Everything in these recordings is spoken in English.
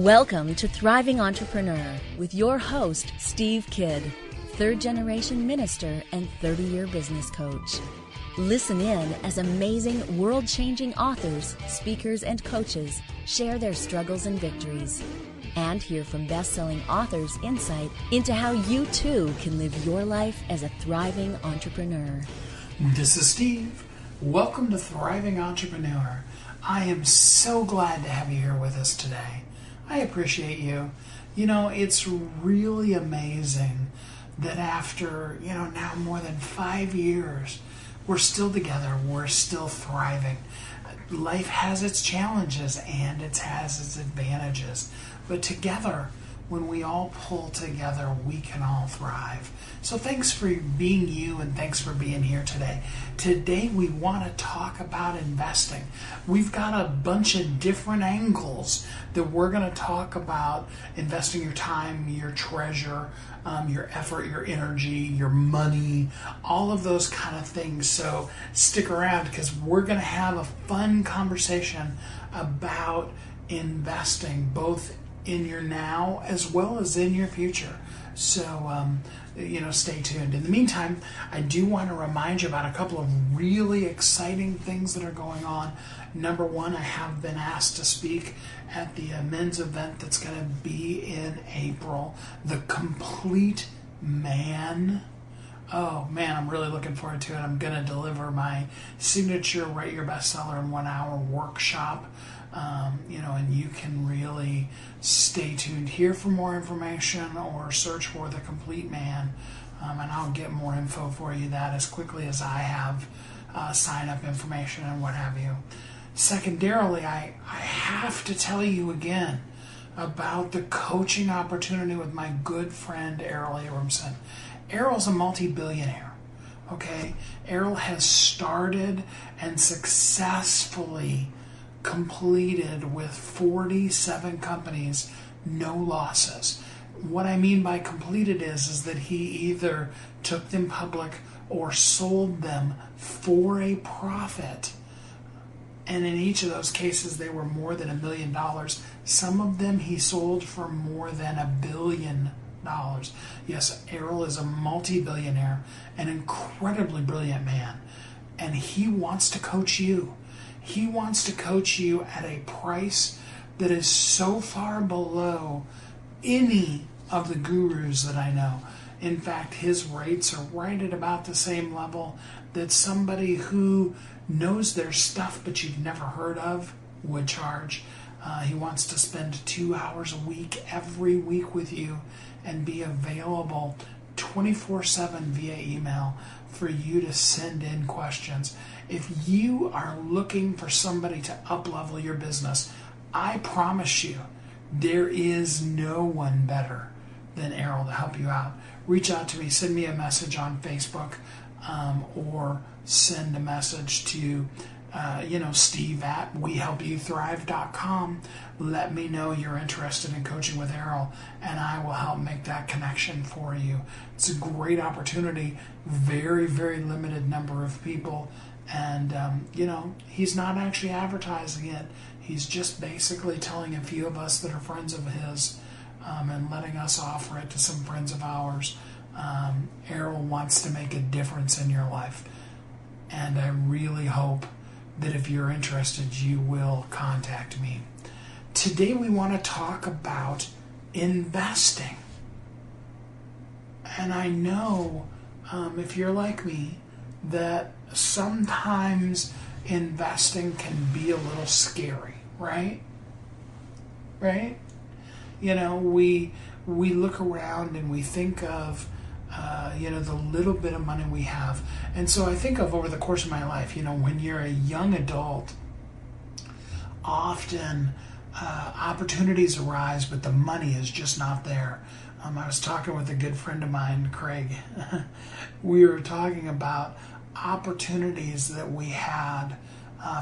Welcome to Thriving Entrepreneur with your host, Steve Kidd, third-generation minister and 30-year business coach. Listen in as amazing, world-changing authors, speakers, and coaches share their struggles and victories. And hear from best-selling authors' insight into how you, too, can live your life as a thriving entrepreneur. This is Steve. Welcome to Thriving Entrepreneur. I am so glad to have you here with us today. I appreciate you. You know, it's really amazing that after, now more than 5 years, we're still together. We're still thriving. Life has its challenges and it has its advantages. But together, when we all pull together, we can all thrive. So thanks for being you and thanks for being here today. Today we want to talk about investing. We've got a bunch of different angles that we're going to talk about investing your time, your treasure, your effort, your energy, your money, all of those kind of things. So stick around because we're going to have a fun conversation about investing, both in your now as well as in your future. So, stay tuned. In the meantime, I do want to remind you about a couple of really exciting things that are going on. Number one, I have been asked to speak at the men's event that's going to be in April, The Complete Man. Oh man, I'm really looking forward to it. I'm going to deliver my signature Write Your Bestseller in 1 hour workshop. And you can really stay tuned here for more information or search for The Complete Man. And I'll get more info for you that as quickly as I have sign up information and what have you. Secondarily, I have to tell you again about the coaching opportunity with my good friend Errol Abramson. Errol's a multi-billionaire. Okay, Errol has started and successfully completed with 47 companies, no losses. What I mean by completed is that he either took them public or sold them for a profit. And in each of those cases, they were more than $1 million. Some of them he sold for more than $1 billion. Yes, Errol is a multi-billionaire, an incredibly brilliant man, and he wants to coach you. He wants to coach you at a price that is so far below any of the gurus that I know. In fact, his rates are right at about the same level that somebody who knows their stuff but you've never heard of would charge. He wants to spend 2 hours a week, every week with you, and be available 24/7 via email for you to send in questions. If you are looking for somebody to up-level your business, I promise you there is no one better than Errol to help you out. Reach out to me, send me a message on Facebook, or send a message to Steve at wehelpyouthrive.com. Let me know you're interested in coaching with Errol, and I will help make that connection for you. It's a great opportunity, very, very limited number of people, and, he's not actually advertising it. He's just basically telling a few of us that are friends of his and letting us offer it to some friends of ours. Errol wants to make a difference in your life, and I really hope that if you're interested, you will contact me. Today we want to talk about investing. And I know, if you're like me, that sometimes investing can be a little scary, right? Right? We look around and we think of the little bit of money we have. And so I think of over the course of my life, when you're a young adult, often opportunities arise, but the money is just not there. I was talking with a good friend of mine, Craig. We were talking about opportunities that we had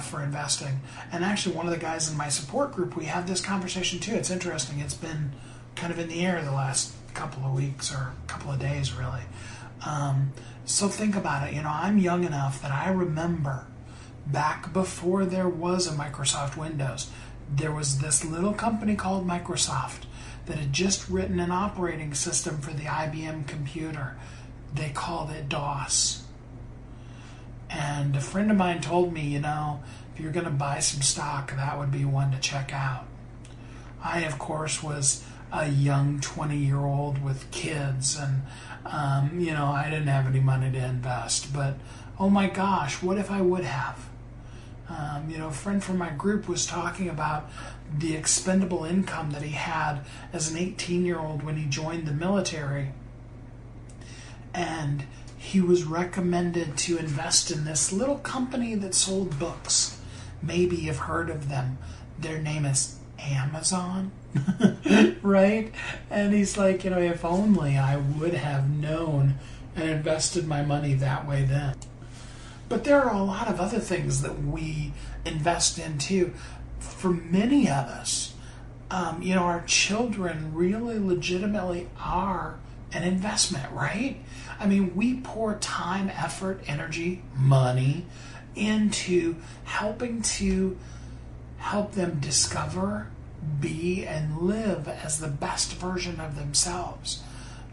for investing. And actually, one of the guys in my support group, we had this conversation too. It's interesting. It's been kind of in the air the last couple of weeks or a couple of days, really. So think about it. I'm young enough that I remember back before there was a Microsoft Windows, there was this little company called Microsoft that had just written an operating system for the IBM computer. They called it DOS. And a friend of mine told me, if you're going to buy some stock, that would be one to check out. I, of course, was a young 20-year-old with kids, and, I didn't have any money to invest. But, oh my gosh, what if I would have? A friend from my group was talking about the expendable income that he had as an 18-year-old when he joined the military. And he was recommended to invest in this little company that sold books. Maybe you've heard of them. Their name is Amazon, right? And he's like, if only I would have known and invested my money that way then. But there are a lot of other things that we invest in too. For many of us, our children really legitimately are an investment, right? I mean, we pour time, effort, energy, money into helping to help them discover, be, and live as the best version of themselves.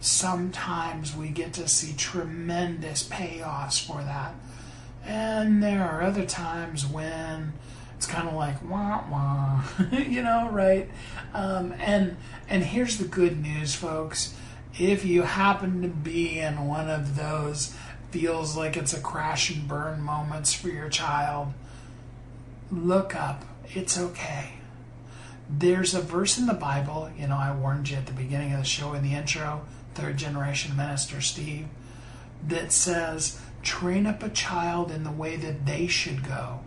Sometimes we get to see tremendous payoffs for that. And there are other times when it's kind of like, wah, wah, right? And here's the good news, folks. If you happen to be in one of those feels like it's a crash and burn moments for your child, look up. It's okay. There's a verse in the Bible, I warned you at the beginning of the show in the intro, third generation minister Steve, that says, train up a child in the way that they should go,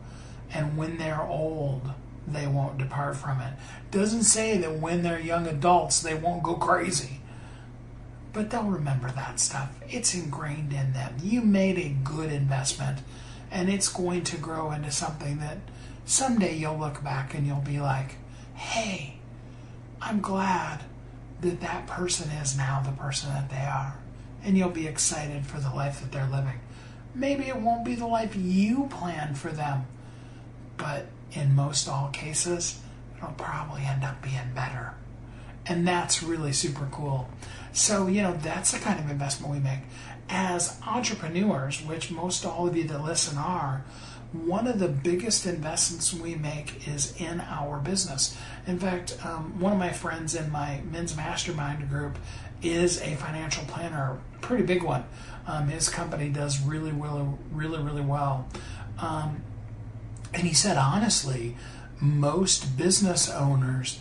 and when they're old, they won't depart from it. Doesn't say that when they're young adults, they won't go crazy. But they'll remember that stuff. It's ingrained in them. You made a good investment, and it's going to grow into something that someday you'll look back and you'll be like, hey, I'm glad that that person is now the person that they are. And you'll be excited for the life that they're living. Maybe it won't be the life you planned for them, but in most all cases, it'll probably end up being better. And that's really super cool. So, that's the kind of investment we make. As entrepreneurs, which most all of you that listen are, one of the biggest investments we make is in our business. In fact, one of my friends in my men's mastermind group is a financial planner, pretty big one. His company does really well. And he said, honestly, most business owners,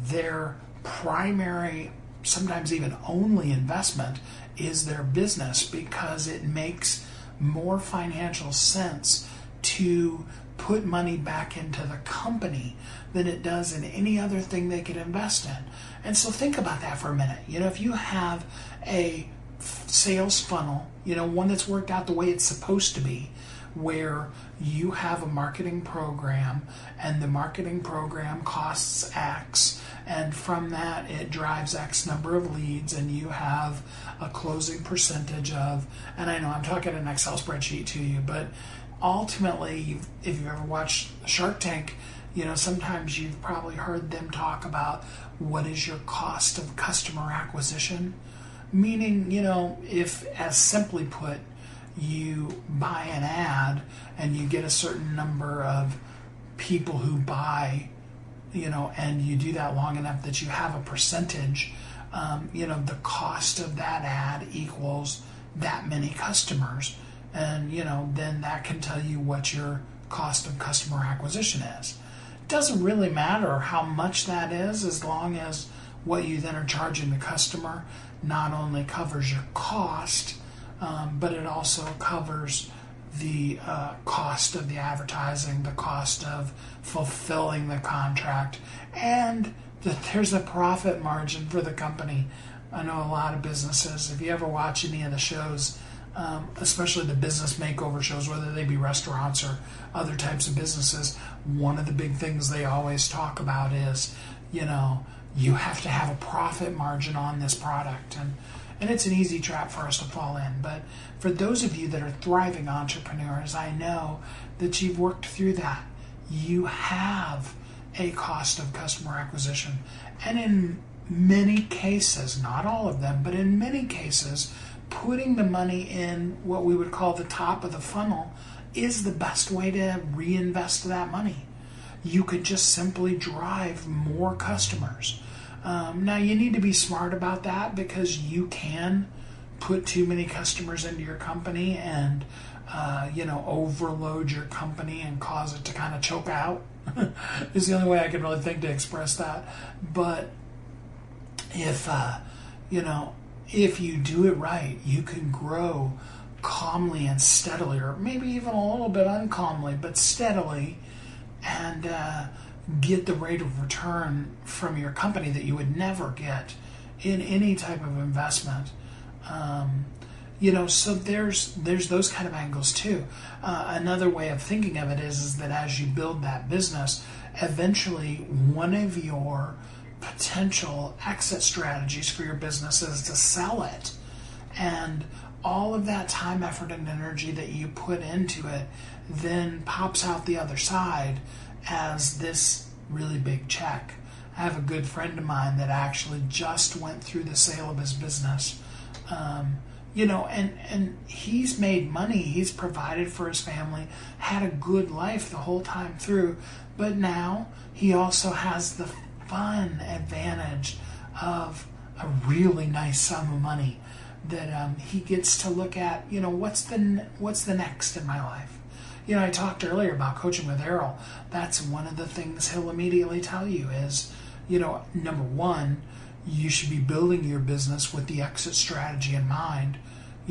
their primary, sometimes even only investment is their business, because it makes more financial sense to put money back into the company than it does in any other thing they could invest in. And so think about that for a minute. If you have a sales funnel, one that's worked out the way it's supposed to be, where you have a marketing program and the marketing program costs X, and from that it drives X number of leads, and you have a closing percentage of, and I know I'm talking an Excel spreadsheet to you, but ultimately, if you've ever watched Shark Tank, sometimes you've probably heard them talk about what is your cost of customer acquisition. Meaning, if, as simply put, you buy an ad and you get a certain number of people who buy, and you do that long enough that you have a percentage, the cost of that ad equals that many customers. And, then that can tell you what your cost of customer acquisition is. It doesn't really matter how much that is, as long as what you then are charging the customer not only covers your cost, but it also covers the cost of the advertising, the cost of fulfilling the contract, and that there's a profit margin for the company. I know a lot of businesses, if you ever watch any of the shows, especially the business makeover shows, whether they be restaurants or other types of businesses, one of the big things they always talk about is, you have to have a profit margin on this product. And it's an easy trap for us to fall in. But for those of you that are thriving entrepreneurs, I know that you've worked through that. You have a cost of customer acquisition. And in many cases, not all of them, but in many cases, putting the money in what we would call the top of the funnel is the best way to reinvest that money. You could just simply drive more customers. Now, you need to be smart about that, because you can put too many customers into your company and overload your company and cause it to kind of choke out. Is the only way I can really think to express that. But if you do it right, you can grow calmly and steadily, or maybe even a little bit uncalmly, but steadily, and get the rate of return from your company that you would never get in any type of investment. So there's those kind of angles too. Another way of thinking of it is that as you build that business, eventually one of your potential exit strategies for your business is to sell it. And all of that time, effort, and energy that you put into it then pops out the other side as this really big check. I have a good friend of mine that actually just went through the sale of his business. And he's made money, he's provided for his family, had a good life the whole time through, but now he also has the fun advantage of a really nice sum of money that he gets to look at, what's the next in my life. I talked earlier about coaching with Errol. That's one of the things he'll immediately tell you is, number one, you should be building your business with the exit strategy in mind.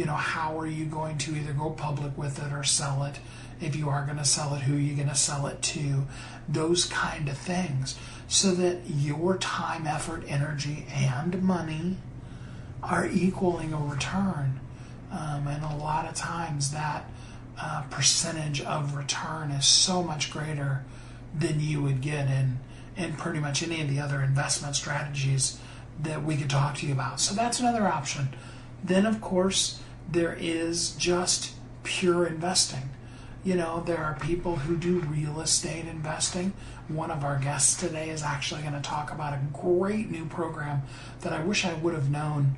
How are you going to either go public with it or sell it? If you are going to sell it, who are you going to sell it to? Those kind of things, so that your time, effort, energy, and money are equaling a return. And a lot of times that percentage of return is so much greater than you would get in pretty much any of the other investment strategies that we could talk to you about. So that's another option. Then, of course, there is just pure investing. There are people who do real estate investing. One of our guests today is actually going to talk about a great new program that I wish I would have known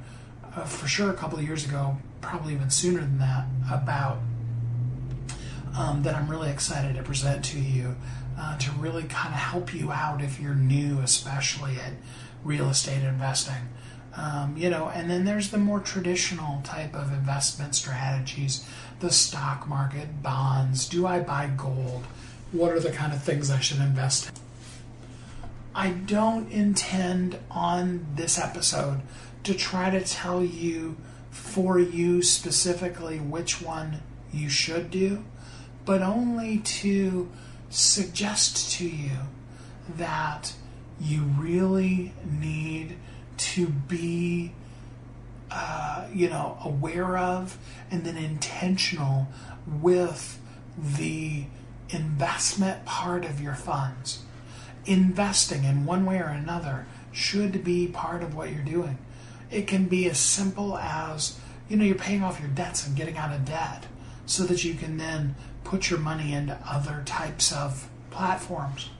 for sure a couple of years ago, probably even sooner than that, about that I'm really excited to present to you to really kind of help you out if you're new, especially at real estate investing. And then there's the more traditional type of investment strategies, the stock market, bonds. Do I buy gold? What are the kind of things I should invest in? I don't intend on this episode to try to tell you for you specifically which one you should do, but only to suggest to you that you really need to be aware of and then intentional with the investment part of your funds. Investing in one way or another should be part of what you're doing. It can be as simple as, you're paying off your debts and getting out of debt so that you can then put your money into other types of platforms.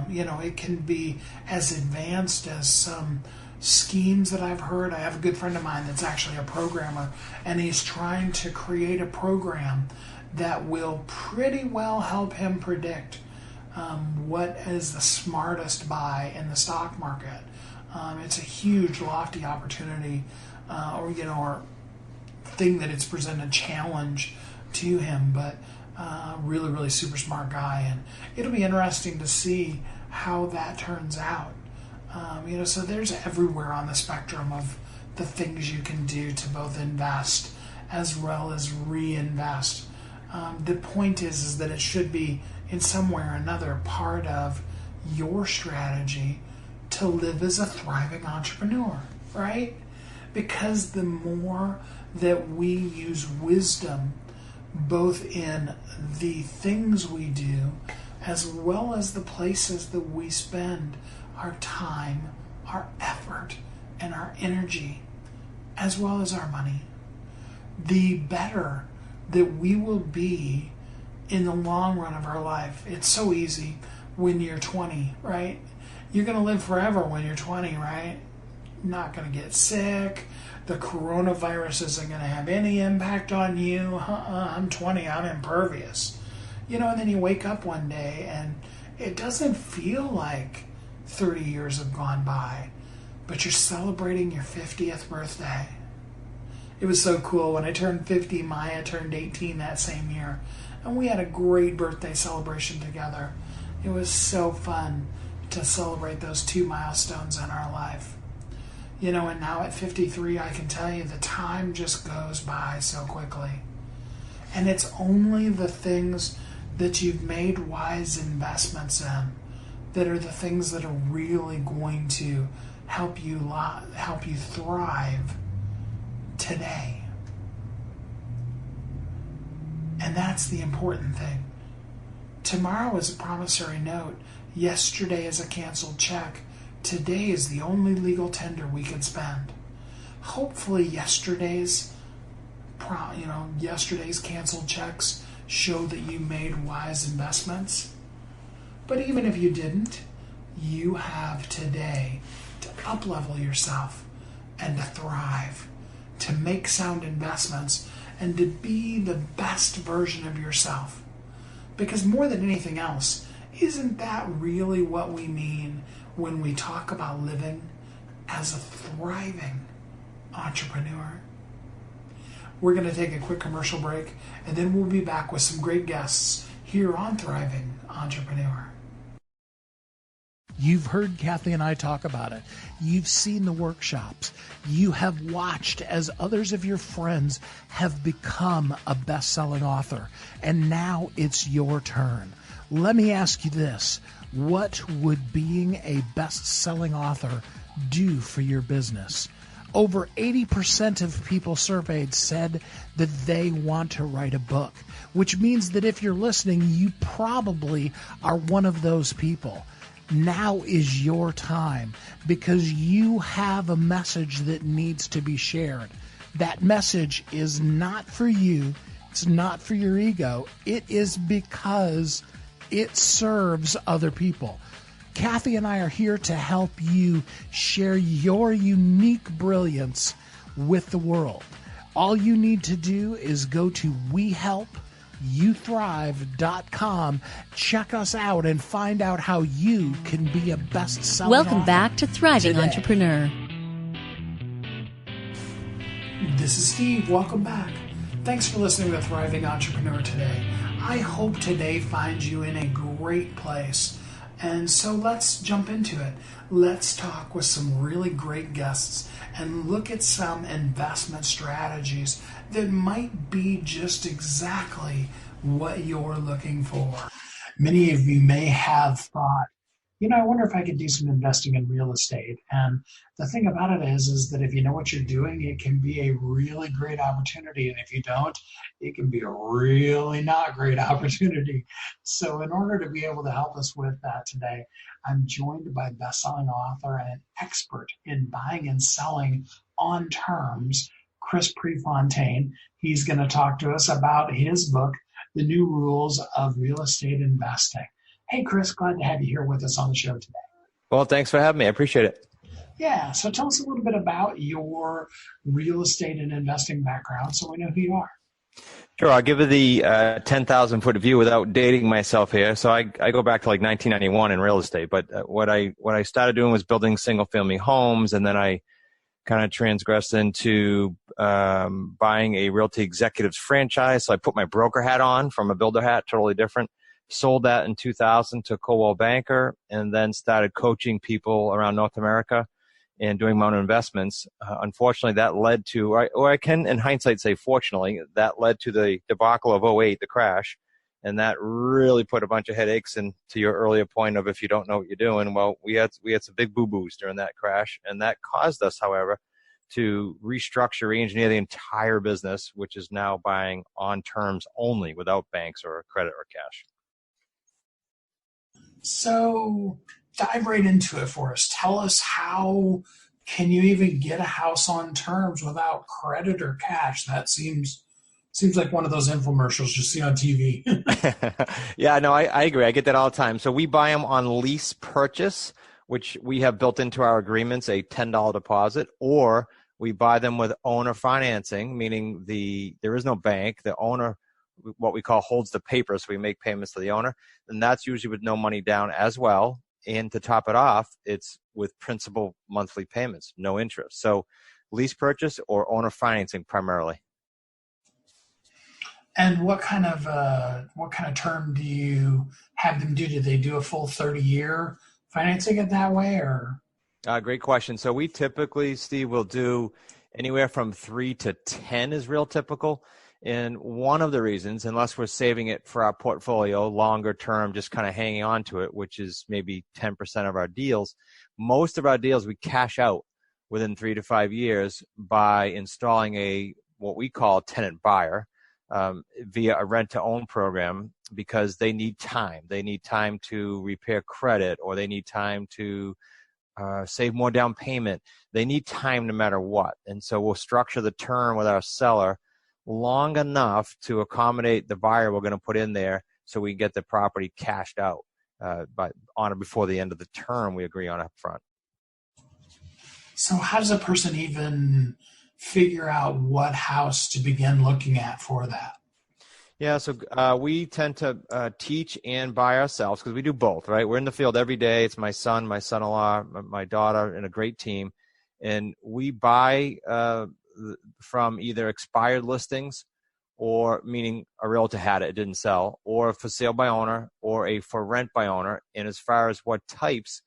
It can be as advanced as some schemes that I've heard. I have a good friend of mine that's actually a programmer, and he's trying to create a program that will pretty well help him predict what is the smartest buy in the stock market. It's a huge, lofty opportunity, or thing that it's presented a challenge to him, but really, really super smart guy, and it'll be interesting to see how that turns out. So there's everywhere on the spectrum of the things you can do to both invest as well as reinvest. The point is that it should be in some way or another part of your strategy to live as a thriving entrepreneur, right? Because the more that we use wisdom both in the things we do as well as the places that we spend our time, our effort, and our energy, as well as our money, the better that we will be in the long run of our life. It's so easy when you're 20, right? You're going to live forever when you're 20, right? Not going to get sick. The coronavirus isn't going to have any impact on you. I'm 20, I'm impervious. And then you wake up one day and it doesn't feel like 30 years have gone by, but you're celebrating your 50th birthday. It was so cool. When I turned 50, Maya turned 18 that same year, and we had a great birthday celebration together. It was so fun to celebrate those 2 milestones in our life. And now at 53, I can tell you the time just goes by so quickly. And it's only the things that you've made wise investments in that are the things that are really going to help you thrive today. And that's the important thing. Tomorrow is a promissory note. Yesterday is a canceled check. Today is the only legal tender we can spend. Hopefully yesterday's canceled checks show that you made wise investments. But even if you didn't, you have today to up-level yourself and to thrive, to make sound investments, and to be the best version of yourself. Because more than anything else, isn't that really what we mean when we talk about living as a thriving entrepreneur? We're going to take a quick commercial break, and then we'll be back with some great guests here on Thriving Entrepreneur. You've heard Kathy and I talk about it. You've seen the workshops. You have watched as others of your friends have become a best-selling author, and now it's your turn. Let me ask you this. What would being a best-selling author do for your business? Over 80% of people surveyed said that they want to write a book, which means that if you're listening, you probably are one of those people. Now is your time because you have a message that needs to be shared. That message is not for you. It's not for your ego. It is because it serves other people. Kathy and I are here to help you share your unique brilliance with the world. All you need to do is go to WeHelpYouThrive.com, check us out, and find out how you can be a best-selling Welcome author back to Thriving today. Entrepreneur. This is Steve. Welcome back. Thanks for listening to Thriving Entrepreneur today. I hope today finds you in a great place. And so let's jump into it. Let's talk with some really great guests and look at some investment strategies that might be just exactly what you're looking for. Many of you may have thought, I wonder if I could do some investing in real estate. And the thing about it is that if you know what you're doing, it can be a really great opportunity. And if you don't, it can be a really not great opportunity. So in order to be able to help us with that today, I'm joined by best-selling author and an expert in buying and selling on terms, Chris Prefontaine. He's going to talk to us about his book, The New Rules of Real Estate Investing. Hey, Chris, glad to have you here with us on the show today. Well, thanks for having me. I appreciate it. Yeah, so tell us a little bit about your real estate and investing background so we know who you are. Sure, I'll give you the 10,000-foot view without dating myself here. So I go back to like 1991 in real estate, but what I started doing was building single-family homes, and then I kind of transgressed into buying a realty executives franchise. So I put my broker hat on from a builder hat, totally different. Sold that in 2000 to Coldwell Banker, and then started coaching people around North America and doing my own investments. Unfortunately, that led to, or I can in hindsight say fortunately, that led to the debacle of '08, the crash. And that really put a bunch of headaches. And to your earlier point of if you don't know what you're doing, well, we had some big boo-boos during that crash. And that caused us, however, to restructure, re-engineer the entire business, which is now buying on terms only without banks or credit or cash. So dive right into it for us. Tell us, how can you even get a house on terms without credit or cash? That seems Seems like one of those infomercials you see on TV. Yeah, no, I agree. I get that all the time. So we buy them on lease purchase, which we have built into our agreements, a $10 deposit, or we buy them with owner financing, meaning there is no bank. The owner, what we call, holds the paper, so we make payments to the owner, and that's usually with no money down as well. And to top it off, it's with principal monthly payments, no interest. So lease purchase or owner financing primarily. And what kind of term do you have them do? Do they do a full 30-year financing it that way, or? Great question. So we typically, Steve, will do anywhere from 3 to 10 is real typical. And one of the reasons, unless we're saving it for our portfolio longer term, just kind of hanging on to it, which is maybe 10% of our deals, most of our deals we cash out within 3 to 5 years by installing what we call tenant buyer via a rent-to-own program, because they need time. They need time to repair credit, or they need time to save more down payment. They need time no matter what. And so we'll structure the term with our seller long enough to accommodate the buyer we're going to put in there, so we get the property cashed out on or before the end of the term we agree on up front. So how does a person even figure out what house to begin looking at for that? Yeah, so we tend to teach and buy ourselves, because we do both, right? We're in the field every day. It's my son, my son-in-law, my daughter, and a great team. And we buy from either expired listings, or meaning a realtor had it didn't sell, or for sale by owner, or a for rent by owner. And as far as what types,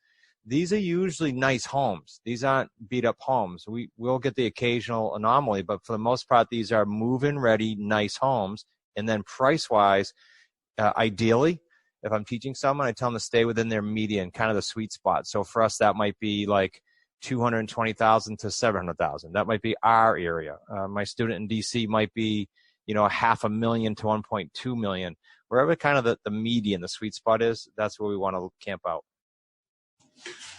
these are usually nice homes. These aren't beat up homes. We will get the occasional anomaly, but for the most part, these are move-in ready, nice homes. And then price-wise, ideally, if I'm teaching someone, I tell them to stay within their median, kind of the sweet spot. So for us, that might be like $220,000 to $700,000. That might be our area. My student in DC might be, $500,000 to $1.2 million. Wherever kind of the median, the sweet spot is, that's where we want to camp out.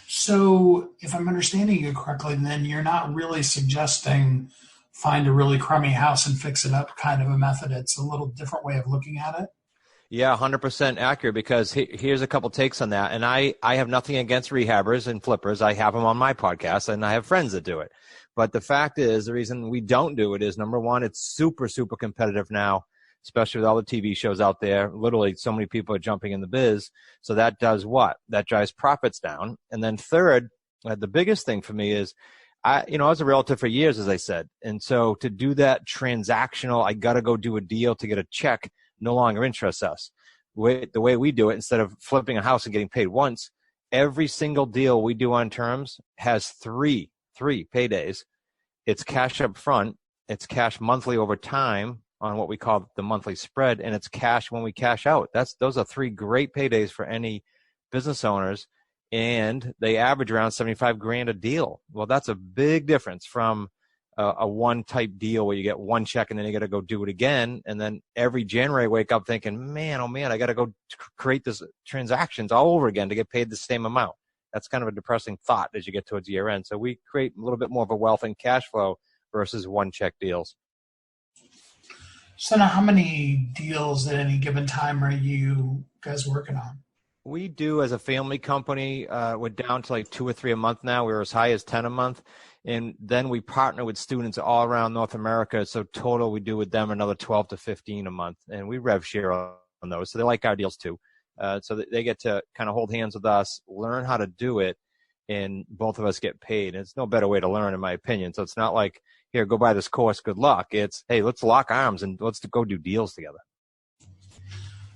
So if I'm understanding you correctly, then you're not really suggesting find a really crummy house and fix it up kind of a method. It's a little different way of looking at it. Yeah, 100% accurate, because here's a couple takes on that. And I have nothing against rehabbers and flippers. I have them on my podcast, and I have friends that do it. But the fact is, the reason we don't do it is, number one, it's super, super competitive now, especially with all the TV shows out there. Literally, so many people are jumping in the biz. So that does what? That drives profits down. And then third, the biggest thing for me is, I was a realtor for years, as I said. And so to do that transactional, I got to go do a deal to get a check, no longer interests us. The way we do it, instead of flipping a house and getting paid once, every single deal we do on terms has three paydays. It's cash up front, it's cash monthly over time on what we call the monthly spread, and it's cash when we cash out. Those are 3 great paydays for any business owners, and they average around $75,000 a deal. Well, that's a big difference from a one type deal where you get one check and then you got to go do it again. And then every January wake up thinking, man, oh man, I got to go create this transactions all over again to get paid the same amount. That's kind of a depressing thought as you get towards year end. So we create a little bit more of a wealth and cash flow versus one check deals. So now how many deals at any given time are you guys working on? We do, as a family company, we're down to like 2 or 3 a month now. We're as high as 10 a month. And then we partner with students all around North America. So total, we do with them another 12 to 15 a month. And we rev share on those. So they like our deals too. So they get to kind of hold hands with us, learn how to do it, and both of us get paid. And it's no better way to learn, in my opinion. So it's not like, here, go buy this course, good luck. It's, hey, let's lock arms and let's go do deals together.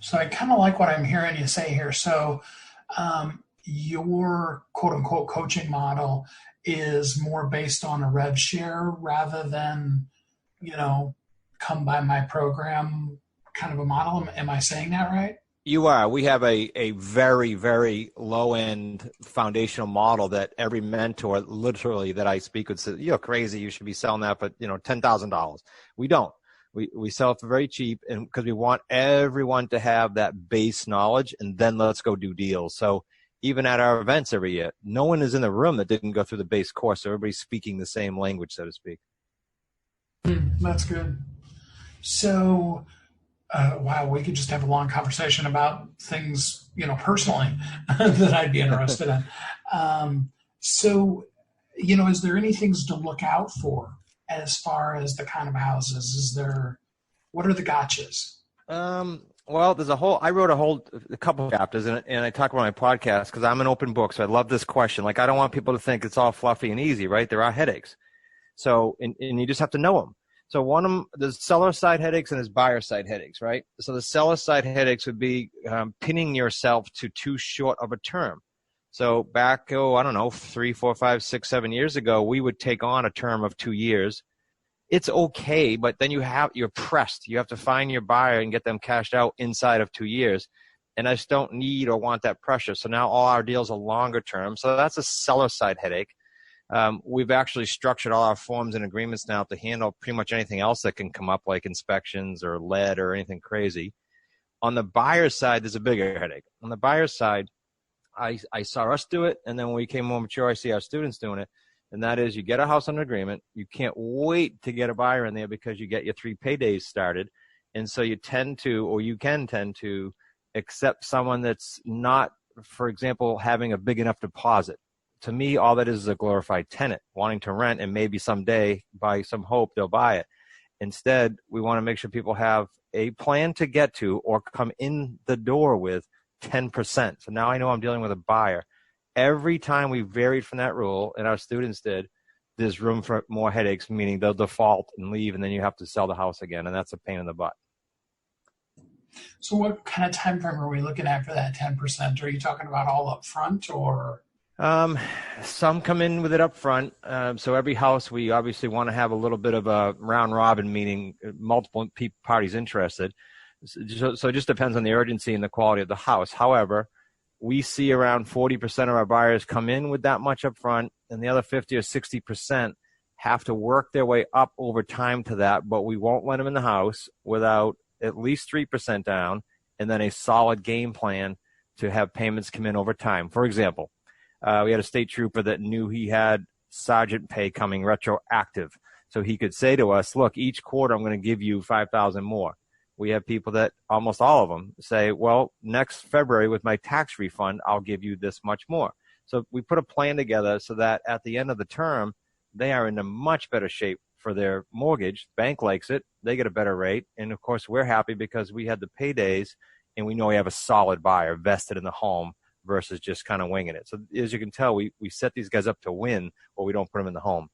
So I kind of like what I'm hearing you say here. So your quote-unquote coaching model is more based on a rev share rather than, come by my program kind of a model. Am I saying that right? You are. We have a very, very low-end foundational model that every mentor, literally, that I speak with says, you're crazy, you should be selling that for, $10,000. We don't. We sell it for very cheap, and because we want everyone to have that base knowledge, and then let's go do deals. So even at our events every year, no one is in the room that didn't go through the base course. So everybody's speaking the same language, so to speak. That's good. So, wow, we could just have a long conversation about things, personally that I'd be interested in. So, is there any things to look out for as far as the kind of houses? What are the gotchas? Well, I wrote a couple of chapters and I talk about my podcast because I'm an open book. So I love this question. Like, I don't want people to think it's all fluffy and easy, right? There are headaches. So, and you just have to know them. So one of them, there's seller side headaches and there's buyer side headaches, right? So the seller side headaches would be pinning yourself to too short of a term. So back, I don't know, 3, 4, 5, 6, 7 years ago, we would take on a term of 2 years. It's okay, but then you're pressed. You have to find your buyer and get them cashed out inside of 2 years. And I just don't need or want that pressure. So now all our deals are longer term. So that's a seller side headache. We've actually structured all our forms and agreements now to handle pretty much anything else that can come up, like inspections or lead or anything crazy. On the buyer's side, there's a bigger headache. On the buyer's side, I saw us do it, and then when we became more mature, I see our students doing it. And that is, you get a house under agreement. You can't wait to get a buyer in there because you get your 3 paydays started. And so you can tend to accept someone that's not, for example, having a big enough deposit. To me, all that is a glorified tenant wanting to rent, and maybe someday, by some hope, they'll buy it. Instead, we want to make sure people have a plan to get to or come in the door with 10%. So now I know I'm dealing with a buyer. Every time we varied from that rule, and our students did, there's room for more headaches, meaning they'll default and leave, and then you have to sell the house again, and that's a pain in the butt. So what kind of time frame are we looking at for that 10%? Are you talking about all up front, or? Some come in with it up front. So every house, we obviously want to have a little bit of a round robin, meaning multiple parties interested. So it just depends on the urgency and the quality of the house. However, we see around 40% of our buyers come in with that much up front, and the other 50 or 60% have to work their way up over time to that, but we won't let them in the house without at least 3% down and then a solid game plan to have payments come in over time. For example, we had a state trooper that knew he had sergeant pay coming retroactive. So he could say to us, look, each quarter I'm going to give you $5,000 more. We have people that, almost all of them, say, well, next February with my tax refund, I'll give you this much more. So we put a plan together so that at the end of the term, they are in a much better shape for their mortgage. Bank likes it. They get a better rate. And, of course, we're happy because we had the paydays, and we know we have a solid buyer vested in the home versus just kind of winging it. So as you can tell, we set these guys up to win, or we don't put them in the home.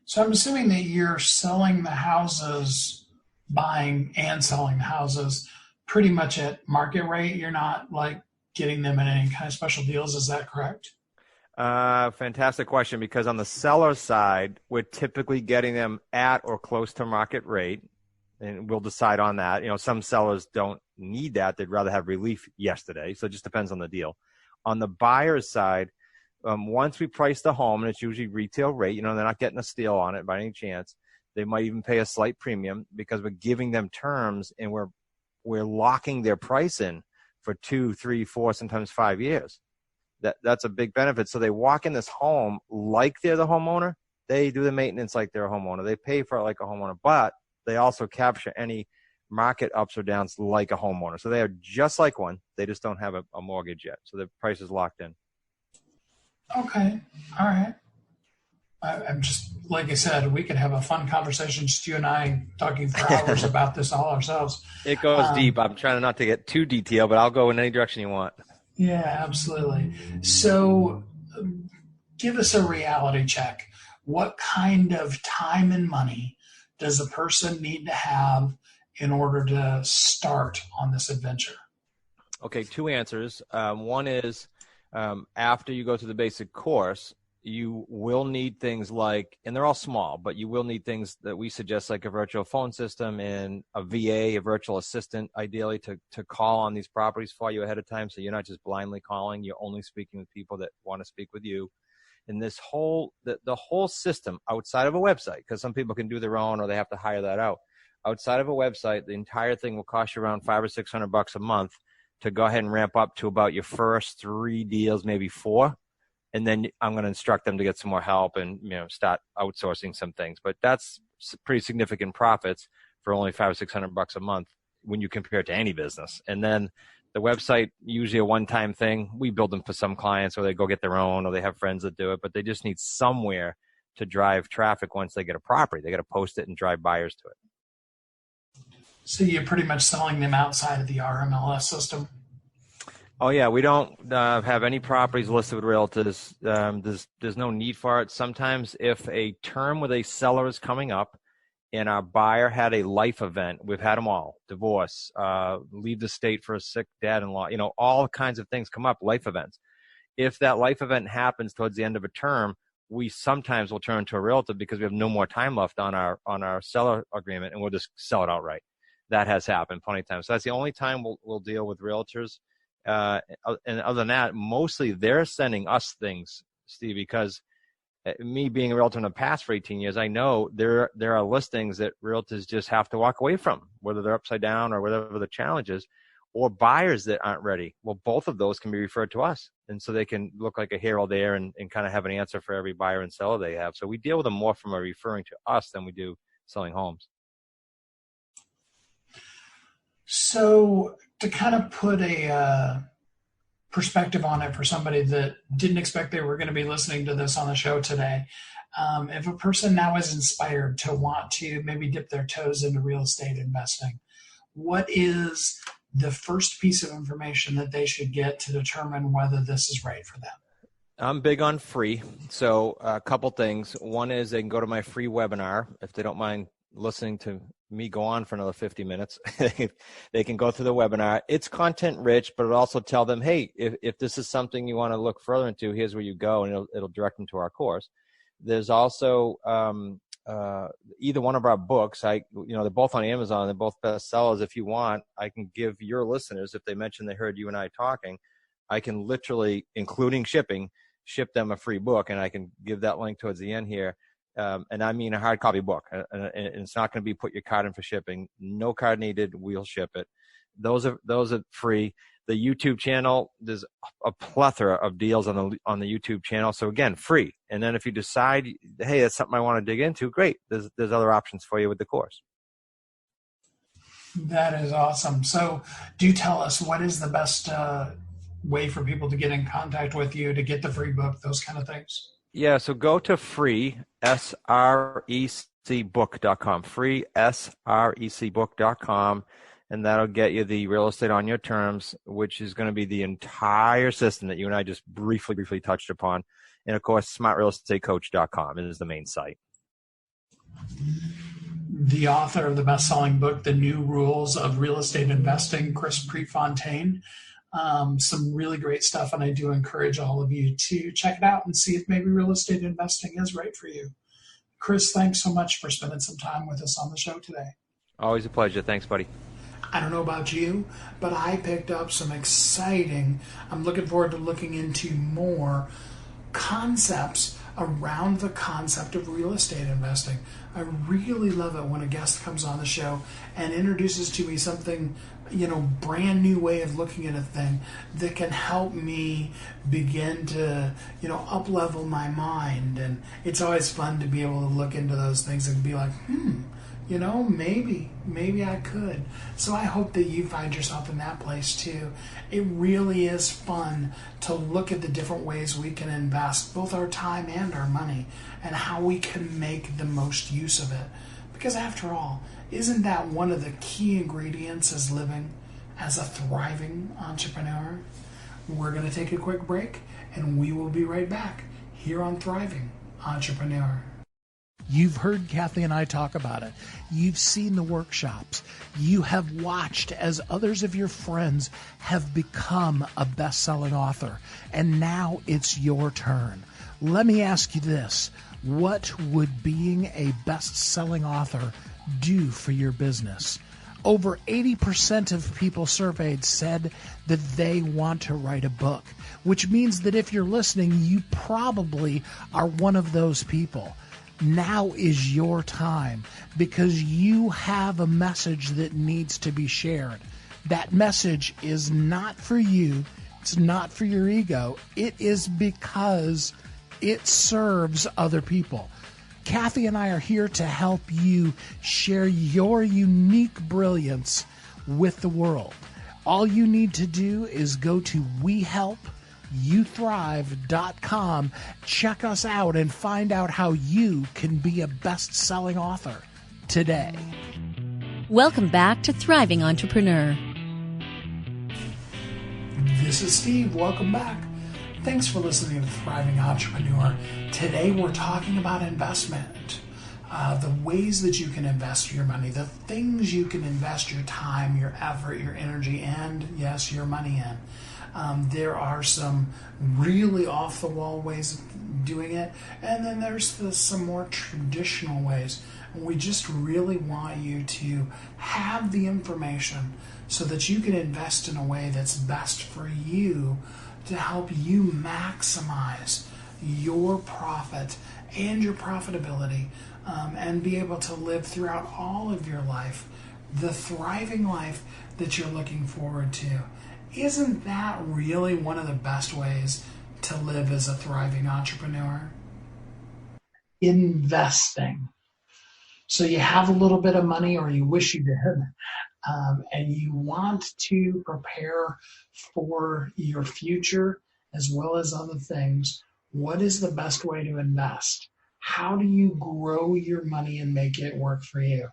So I'm assuming that you're selling the houses, buying and selling the houses pretty much at market rate. You're not like getting them in any kind of special deals. Is that correct? Fantastic question, because on the seller side, we're typically getting them at or close to market rate, and we'll decide on that. Some sellers don't need that. They'd rather have relief yesterday. So it just depends on the deal. On the buyer's side, once we price the home, and it's usually retail rate, they're not getting a steal on it by any chance. They might even pay a slight premium because we're giving them terms, and we're locking their price in for 2, 3, 4, sometimes 5 years. That's a big benefit. So they walk in this home like they're the homeowner. They do the maintenance like they're a homeowner. They pay for it like a homeowner, but they also capture any market ups or downs like a homeowner. So they are just like one. They just don't have a mortgage yet. So the price is locked in. Okay. All right. I'm just, like I said, we could have a fun conversation, just you and I talking for hours about this all ourselves. It goes deep. I'm trying not to get too detailed, but I'll go in any direction you want. Yeah, absolutely. So give us a reality check. What kind of time and money does a person need to have in order to start on this adventure? Okay, 2 answers. One is after you go through the basic course, you will need things like, and they're all small, but you will need things that we suggest, like a virtual phone system and a VA, a virtual assistant, ideally to call on these properties for you ahead of time. So you're not just blindly calling, you're only speaking with people that want to speak with you. And this whole, the whole system outside of a website, because some people can do their own or they have to hire that out. Outside of a website, the entire thing will cost you around $500 or $600 a month to go ahead and ramp up to about your first 3 deals, maybe 4. And then I'm going to instruct them to get some more help and, start outsourcing some things. But that's pretty significant profits for only $500 or $600 a month when you compare it to any business. And then the website, usually a one-time thing. We build them for some clients, or they go get their own, or they have friends that do it, but they just need somewhere to drive traffic once they get a property. They got to post it and drive buyers to it. So you're pretty much selling them outside of the RMLS system? Oh yeah, we don't have any properties listed with realtors. There's no need for it. Sometimes if a term with a seller is coming up and our buyer had a life event, we've had them all: divorce, leave the state for a sick dad-in-law, all kinds of things come up, life events. If that life event happens towards the end of a term, we sometimes will turn to a realtor because we have no more time left on our seller agreement, and we'll just sell it outright. That has happened plenty of times. So that's the only time we'll deal with realtors. And other than that, mostly they're sending us things, Steve, because me being a realtor in the past for 18 years, I know there are listings that realtors just have to walk away from, whether they're upside down or whatever the challenge is, or buyers that aren't ready. Well, both of those can be referred to us. And so they can look like a hero there and kind of have an answer for every buyer and seller they have. So we deal with them more from a referring to us than we do selling homes. So to kind of put a perspective on it for somebody that didn't expect they were going to be listening to this on the show today, if a person now is inspired to want to maybe dip their toes into real estate investing, what is the first piece of information that they should get to determine whether this is right for them? I'm big on free. So a couple things. One is they can go to my free webinar. If they don't mind listening to me go on for another 50 minutes, they can go through the webinar. It's content rich, but it'll also tell them, hey, if this is something you want to look further into, here's where you go, and it'll direct them to our course. There's also either one of our books. They're both on Amazon. They're both bestsellers. If you want, I can give your listeners, if they mention they heard you and I talking, I can literally, including shipping, ship them a free book, and I can give that link towards the end here. And I mean a hard copy book, and it's not going to be put your card in for shipping. No card needed. We'll ship it. Those are free. The YouTube channel, there's a plethora of deals on the YouTube channel. So again, free. And then if you decide, hey, that's something I want to dig into, great. There's other options for you with the course. That is awesome. So do tell us, what is the best way for people to get in contact with you, to get the free book, those kind of things? Yeah, so go to free, SRECbook.com, free, SRECbook.com, and that'll get you the Real Estate on Your Terms, which is going to be the entire system that you and I just briefly touched upon. And, of course, smartrealestatecoach.com is the main site. The author of the best-selling book, The New Rules of Real Estate Investing, Chris Prefontaine. Some really great stuff, and I do encourage all of you to check it out and see if maybe real estate investing is right for you. Chris, thanks so much for spending some time with us on the show today. Always a pleasure. Thanks, buddy. I don't know about you, but I picked up some exciting, I'm looking forward to looking into more concepts around the concept of real estate investing. I really love it when a guest comes on the show and introduces to me something, brand new way of looking at a thing that can help me begin to, up level my mind. And it's always fun to be able to look into those things and be like, maybe I could. So I hope that you find yourself in that place too. It really is fun to look at the different ways we can invest both our time and our money, and how we can make the most use of it. Because after all, isn't that one of the key ingredients as living as a thriving entrepreneur? We're going to take a quick break, and we will be right back here on Thriving Entrepreneur. You've heard Kathy and I talk about it. You've seen the workshops. You have watched as others of your friends have become a best-selling author. And now it's your turn. Let me ask you this. What would being a best-selling author do for your business? Over 80% of people surveyed said that they want to write a book, which means that if you're listening, you probably are one of those people. Now is your time, because you have a message that needs to be shared. That message is not for you. It's not for your ego. It is because it serves other people. Kathy and I are here to help you share your unique brilliance with the world. All you need to do is go to WeHelpYouThrive.com, check us out, and find out how you can be a best-selling author today. Welcome back to Thriving Entrepreneur. This is Steve. Welcome back. Thanks for listening to Thriving Entrepreneur. Today we're talking about investment, the ways that you can invest your money, the things you can invest your time, your effort, your energy, and yes, your money in. There are some really off-the-wall ways of doing it, and then there's some more traditional ways. And we just really want you to have the information so that you can invest in a way that's best for you to help you maximize your profit and your profitability, and be able to live throughout all of your life the thriving life that you're looking forward to. Isn't that really one of the best ways to live as a thriving entrepreneur? Investing. So you have a little bit of money, or you wish you did, and you want to prepare for your future as well as other things. What is the best way to invest? How do you grow your money and make it work for you?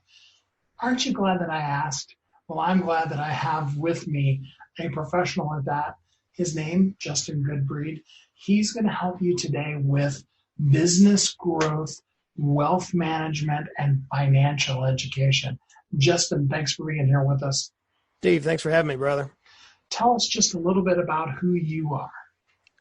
Aren't you glad that I asked? Well, I'm glad that I have with me a professional at that. His name, Justin Goodbread. He's going to help you today with business growth, wealth management, and financial education. Justin, thanks for being here with us. Steve, thanks for having me, brother. Tell us just a little bit about who you are.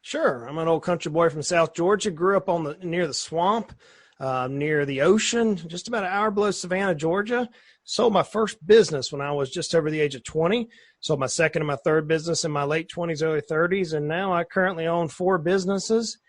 Sure. I'm an old country boy from South Georgia. Grew up near the swamp, near the ocean, just about an hour below Savannah, Georgia. Sold my first business when I was just over the age of 20. Sold my second and my third business in my late 20s, early 30s. And now I currently own 4 businesses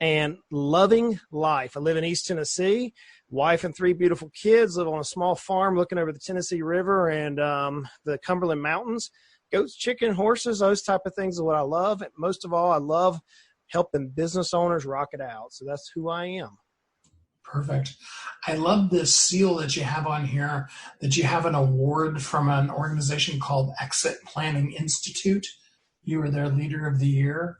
and loving life. I live in East Tennessee. Wife and 3 beautiful kids, live on a small farm looking over the Tennessee River and the Cumberland Mountains. Goats, chicken, horses, those type of things is what I love. And most of all, I love helping business owners rock it out. So that's who I am. Perfect. I love this seal that you have on here, that you have an award from an organization called Exit Planning Institute. You were their leader of the year.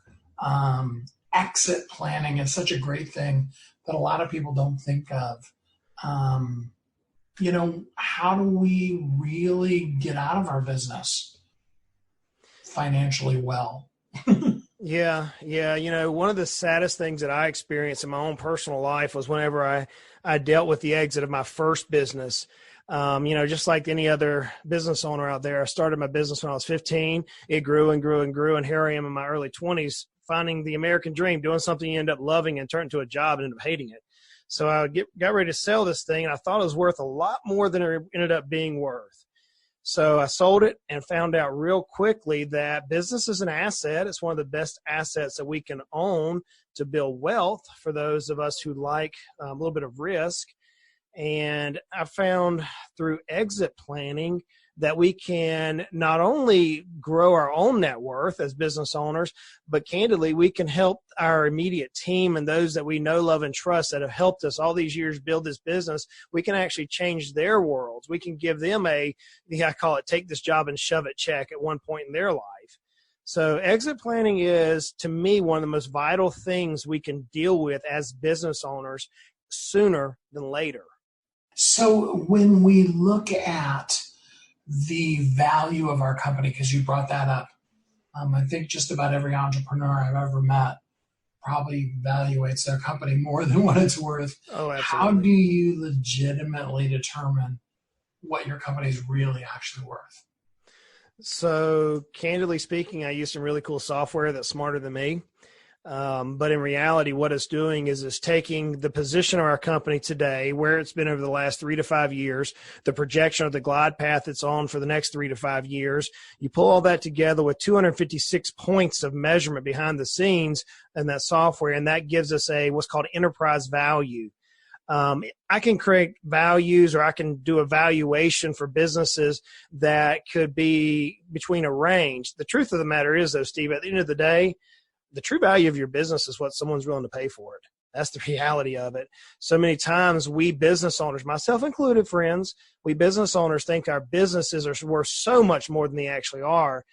Exit planning is such a great thing that a lot of people don't think of. How do we really get out of our business financially well? Yeah. One of the saddest things that I experienced in my own personal life was whenever I dealt with the exit of my first business. Just like any other business owner out there, I started my business when I was 15. It grew and grew and grew. And here I am in my early 20s, finding the American dream, doing something you end up loving and turn into a job and end up hating it. So I got ready to sell this thing, and I thought it was worth a lot more than it ended up being worth. So I sold it and found out real quickly that business is an asset. It's one of the best assets that we can own to build wealth for those of us who like a little bit of risk. And I found through exit planning that we can not only grow our own net worth as business owners, but candidly, we can help our immediate team and those that we know, love, and trust that have helped us all these years build this business. We can actually change their worlds. We can give them I call it take this job and shove it check at one point in their life. So exit planning is, to me, one of the most vital things we can deal with as business owners sooner than later. So when we look at the value of our company, because you brought that up, I think just about every entrepreneur I've ever met probably evaluates their company more than what it's worth. Oh, absolutely. How do you legitimately determine what your company is really actually worth? So candidly speaking, I use some really cool software that's smarter than me. But in reality, what it's doing is it's taking the position of our company today, where it's been over the last 3 to 5 years, the projection of the glide path it's on for the next 3 to 5 years. You pull all that together with 256 points of measurement behind the scenes in that software, and that gives us what's called enterprise value. I can create values, or I can do a valuation for businesses that could be between a range. The truth of the matter is, though, Steve, at the end of the day, the true value of your business is what someone's willing to pay for it. That's the reality of it. So many times we business owners, myself included, friends, we business owners think our businesses are worth so much more than they actually are.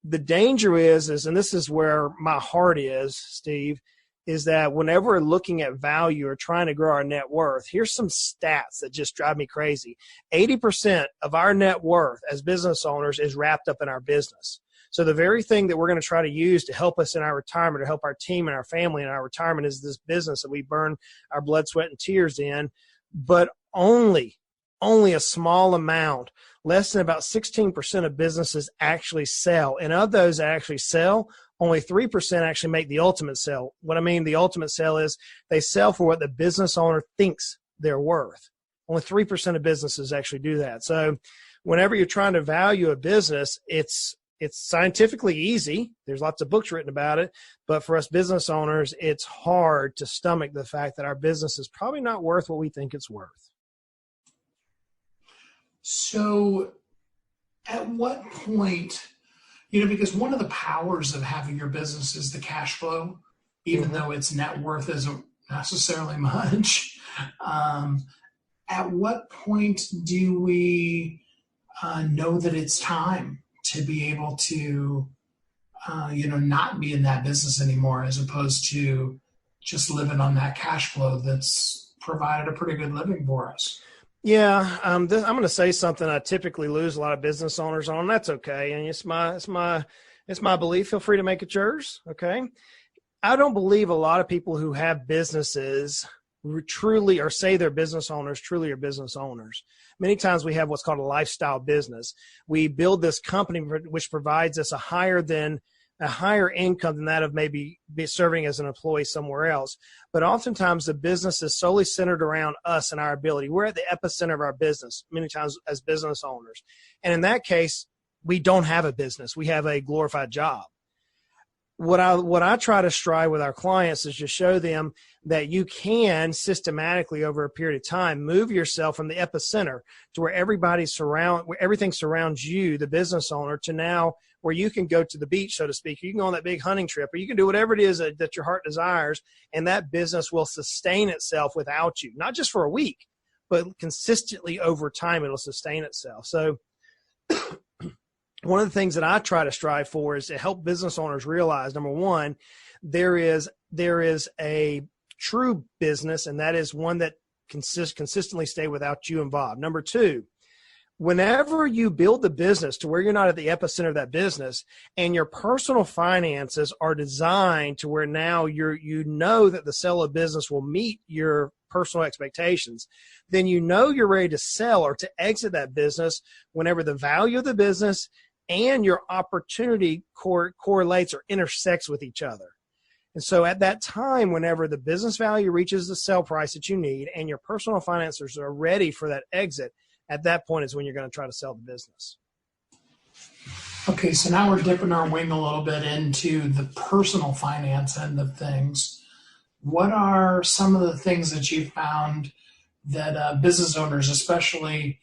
The danger is, and this is where my heart is, Steve, is that whenever we're looking at value or trying to grow our net worth, here's some stats that just drive me crazy. 80% of our net worth as business owners is wrapped up in our business. So the very thing that we're going to try to use to help us in our retirement, to help our team and our family in our retirement, is this business that we burn our blood, sweat, and tears in. But only a small amount, less than about 16% of businesses actually sell. And of those that actually sell, only 3% actually make the ultimate sell. What I mean, the ultimate sell is they sell for what the business owner thinks they're worth. Only 3% of businesses actually do that. So whenever you're trying to value a business, it's scientifically easy. There's lots of books written about it. But for us business owners, it's hard to stomach the fact that our business is probably not worth what we think it's worth. So at what point, because one of the powers of having your business is the cash flow, even though its net worth isn't necessarily much. At what point do we know that it's time to be able to, not be in that business anymore, as opposed to just living on that cash flow that's provided a pretty good living for us? Yeah, I'm going to say something I typically lose a lot of business owners on. That's okay, and it's my belief. Feel free to make it yours. Okay, I don't believe a lot of people who have businesses truly, or say they're business owners, truly are business owners. Many times we have what's called a lifestyle business. We build this company which provides us a higher income than that of maybe be serving as an employee somewhere else. But oftentimes the business is solely centered around us and our ability. We're at the epicenter of our business many times as business owners. And in that case, we don't have a business. We have a glorified job. What I try to strive with our clients is to show them that you can systematically over a period of time move yourself from the epicenter to where where everything surrounds you, the business owner, to now where you can go to the beach, so to speak. You can go on that big hunting trip, or you can do whatever it is that your heart desires, and that business will sustain itself without you, not just for a week, but consistently over time it'll sustain itself. So one of the things that I try to strive for is to help business owners realize, number one, there is a true business, and that is one that consistently stay without you involved. Number two, whenever you build the business to where you're not at the epicenter of that business, and your personal finances are designed to where now you know that the sale of business will meet your personal expectations, then you're ready to sell or to exit that business whenever the value of the business and your opportunity correlates or intersects with each other. And so at that time, whenever the business value reaches the sell price that you need and your personal finances are ready for that exit, at that point is when you're going to try to sell the business. Okay, so now we're dipping our wing a little bit into the personal finance end of things. What are some of the things that you found that business owners especially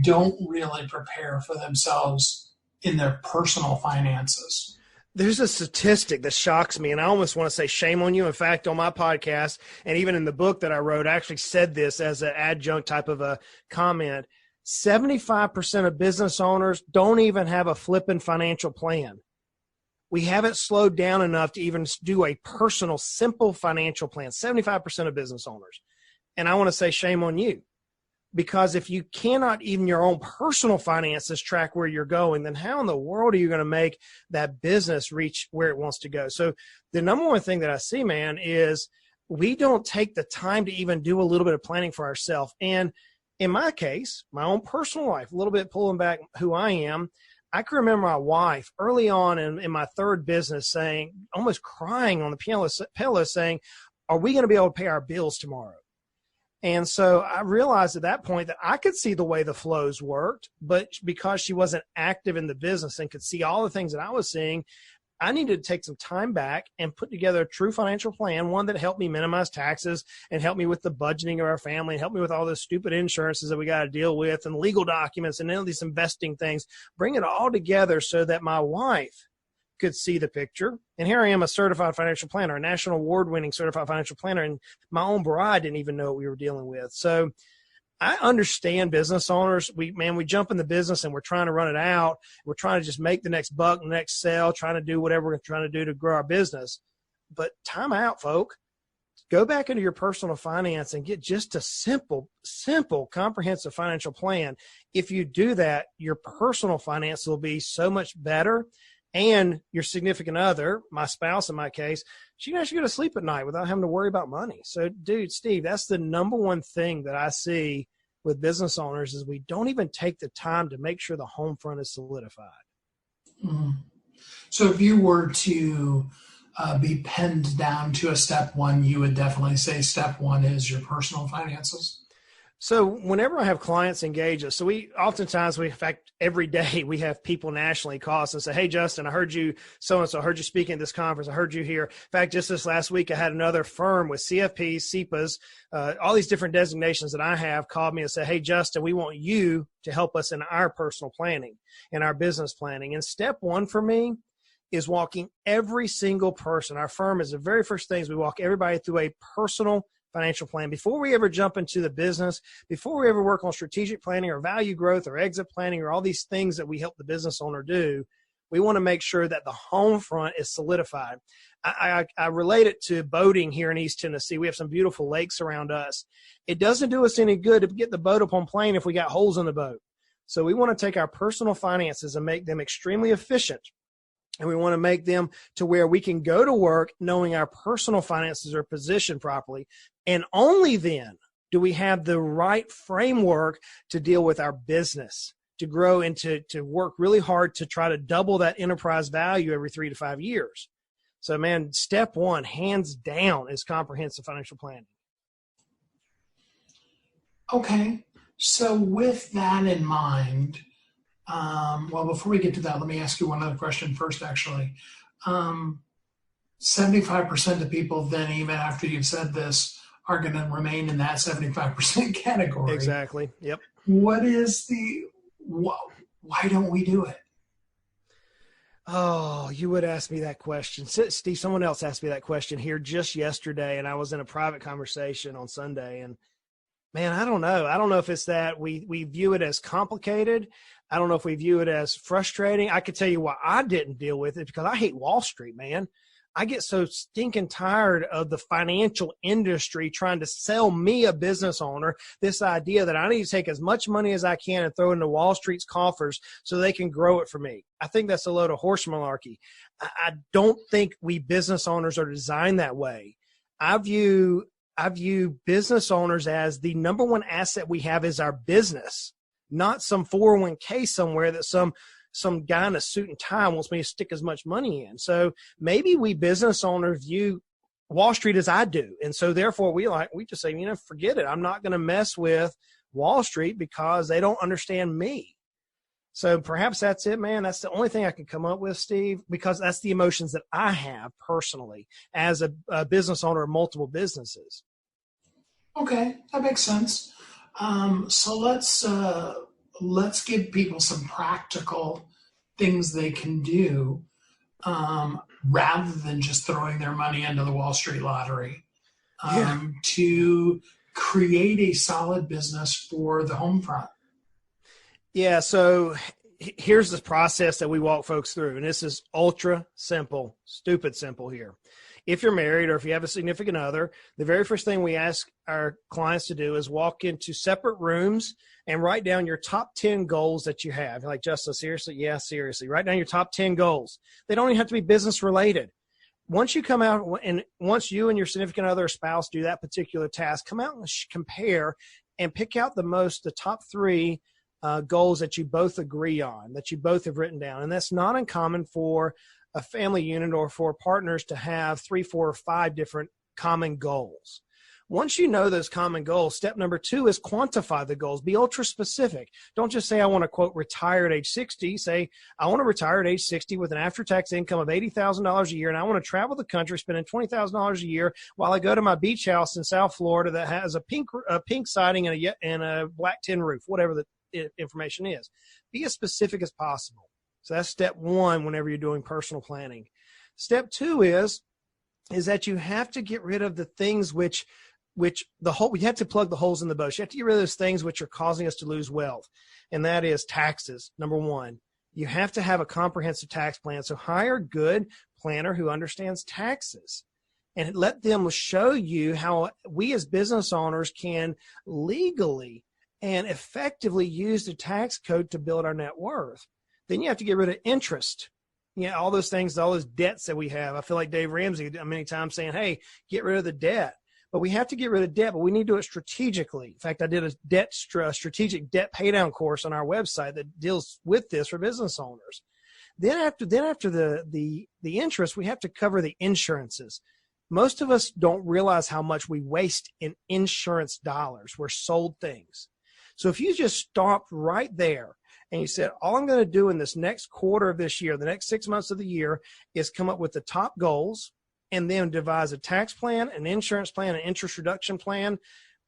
don't really prepare for themselves in their personal finances? There's a statistic that shocks me, and I almost want to say shame on you. In fact, on my podcast, and even in the book that I wrote, I actually said this as an adjunct type of a comment. 75% of business owners don't even have a flipping financial plan. We haven't slowed down enough to even do a personal, simple financial plan. 75% of business owners. And I want to say shame on you. Because if you cannot even your own personal finances track where you're going, then how in the world are you going to make that business reach where it wants to go? So the number one thing that I see, man, is we don't take the time to even do a little bit of planning for ourselves. And in my case, my own personal life, a little bit pulling back who I am, I can remember my wife early on in my third business saying, almost crying on the pillow saying, are we going to be able to pay our bills tomorrow? And so I realized at that point that I could see the way the flows worked, but because she wasn't active in the business and could see all the things that I was seeing, I needed to take some time back and put together a true financial plan, one that helped me minimize taxes and help me with the budgeting of our family and help me with all the stupid insurances that we got to deal with and legal documents and all these investing things, bring it all together so that my wife could see the picture. And here I am, a certified financial planner, a national award-winning certified financial planner, and my own bride didn't even know what we were dealing with. So I understand business owners. We jump in the business and we're trying to run it out. We're trying to just make the next buck, the next sale, trying to do whatever we're trying to do to grow our business. But time out, folk. Go back into your personal finance and get just a simple, comprehensive financial plan. If you do that, your personal finance will be so much better. And your significant other, my spouse in my case, she can actually go to sleep at night without having to worry about money. So, dude, Steve, that's the number one thing that I see with business owners is we don't even take the time to make sure the home front is solidified. Mm-hmm. So if you were to be pinned down to a step one, you would definitely say step one is your personal finances? So whenever I have clients engage us, so in fact, every day we have people nationally call us and say, hey, Justin, I heard you so-and-so, I heard you speaking at this conference. I heard you here. In fact, just this last week, I had another firm with CFPs, CEPAs, all these different designations that I have called me and said, hey, Justin, we want you to help us in our personal planning and our business planning. And step one for me is walking every single person. Our firm is the very first things we walk everybody through a personal financial plan. Before we ever jump into the business, before we ever work on strategic planning or value growth or exit planning or all these things that we help the business owner do, we want to make sure that the home front is solidified. I relate it to boating here in East Tennessee. We have some beautiful lakes around us. It doesn't do us any good to get the boat up on plane if we got holes in the boat. So we want to take our personal finances and make them extremely efficient. And we want to make them to where we can go to work knowing our personal finances are positioned properly. And only then do we have the right framework to deal with our business, to grow and to work really hard to try to double that enterprise value every 3 to 5 years. So, man, step one, hands down, is comprehensive financial planning. Okay. So with that in mind, well, before we get to that, let me ask you one other question first, actually. 75% of people then, even after you've said this, are going to remain in that 75% category. Exactly. Yep. What is why don't we do it? Oh, you would ask me that question. Steve, someone else asked me that question here just yesterday, and I was in a private conversation on Sunday, and man, I don't know. I don't know if it's that we view it as complicated. I don't know if we view it as frustrating. I could tell you why I didn't deal with it, because I hate Wall Street, man. I get so stinking tired of the financial industry trying to sell me, a business owner, this idea that I need to take as much money as I can and throw into Wall Street's coffers so they can grow it for me. I think that's a load of horse malarkey. I don't think we business owners are designed that way. I view business owners as the number one asset we have is our business, not some 401k somewhere that some guy in a suit and tie wants me to stick as much money in. So maybe we business owners view Wall Street as I do. And so therefore we just say, forget it. I'm not going to mess with Wall Street because they don't understand me. So perhaps that's it, man. That's the only thing I can come up with, Steve, because that's the emotions that I have personally as a business owner of multiple businesses. Okay, that makes sense. So let's give people some practical things they can do rather than just throwing their money into the Wall Street lottery to create a solid business for the home front. Yeah, so here's the process that we walk folks through, and this is ultra simple, stupid simple here. If you're married or if you have a significant other, the very first thing we ask our clients to do is walk into separate rooms and write down your top 10 goals that you have. You're like, Justin, seriously? Yeah, seriously. Write down your top 10 goals. They don't even have to be business related. Once you come out and once you and your significant other or spouse do that particular task, come out and compare and pick out the top 3 goals that you both agree on, that you both have written down. And that's not uncommon for a family unit or for partners to have 3, 4, or 5 different common goals. Once you know those common goals, step number 2 is quantify the goals. Be ultra specific. Don't just say, I want to, quote, retire at age 60. Say, I want to retire at age 60 with an after-tax income of $80,000 a year, and I want to travel the country spending $20,000 a year while I go to my beach house in South Florida that has a pink siding and a black tin roof, whatever the information is. Be as specific as possible. So that's step one whenever you're doing personal planning. Step two is that you have to get rid of the things which you have to plug the holes in the boat. You have to get rid of those things which are causing us to lose wealth. And that is taxes. Number one, you have to have a comprehensive tax plan. So hire a good planner who understands taxes and let them show you how we as business owners can legally and effectively use the tax code to build our net worth. Then you have to get rid of interest. All those things, all those debts that we have. I feel like Dave Ramsey many times saying, hey, get rid of the debt. But we have to get rid of debt, but we need to do it strategically. In fact, I did a strategic debt paydown course on our website that deals with this for business owners. Then after the interest, we have to cover the insurances. Most of us don't realize how much we waste in insurance dollars. We're sold things. So if you just stopped right there and you said, all I'm going to do in this next quarter of this year, the next 6 months of the year, is come up with the top goals and then devise a tax plan, an insurance plan, an interest reduction plan,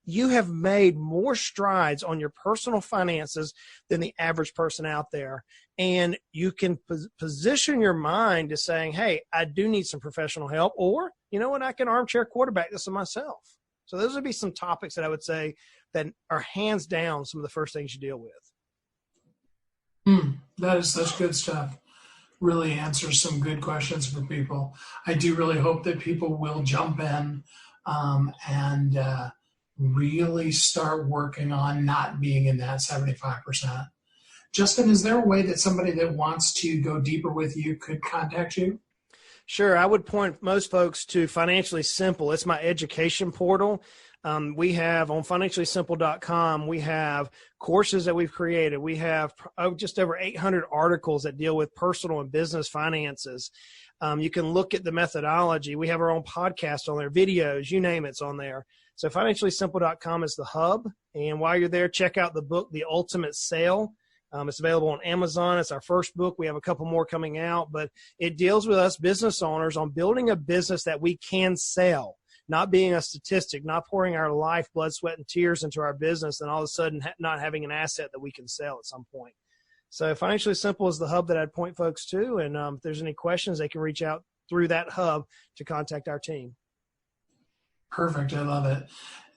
you have made more strides on your personal finances than the average person out there. And you can position your mind to saying, hey, I do need some professional help, or, you know what, I can armchair quarterback this myself. So those would be some topics that I would say that are hands down some of the first things you deal with. That is such good stuff. Really answers some good questions for people. I do really hope that people will jump in and really start working on not being in that 75%. Justin, is there a way that somebody that wants to go deeper with you could contact you? Sure. I would point most folks to Financially Simple. It's my education portal. We have on financiallysimple.com, we have courses that we've created. We have just over 800 articles that deal with personal and business finances. You can look at the methodology. We have our own podcast on there, videos, you name it's on there. So financiallysimple.com is the hub. And while you're there, check out the book, The Ultimate Sale. It's available on Amazon. It's our first book. We have a couple more coming out, but it deals with us business owners on building a business that we can sell. Not being a statistic, not pouring our life, blood, sweat, and tears into our business, and all of a sudden not having an asset that we can sell at some point. So Financially Simple is the hub that I'd point folks to, and if there's any questions, they can reach out through that hub to contact our team. Perfect. I love it.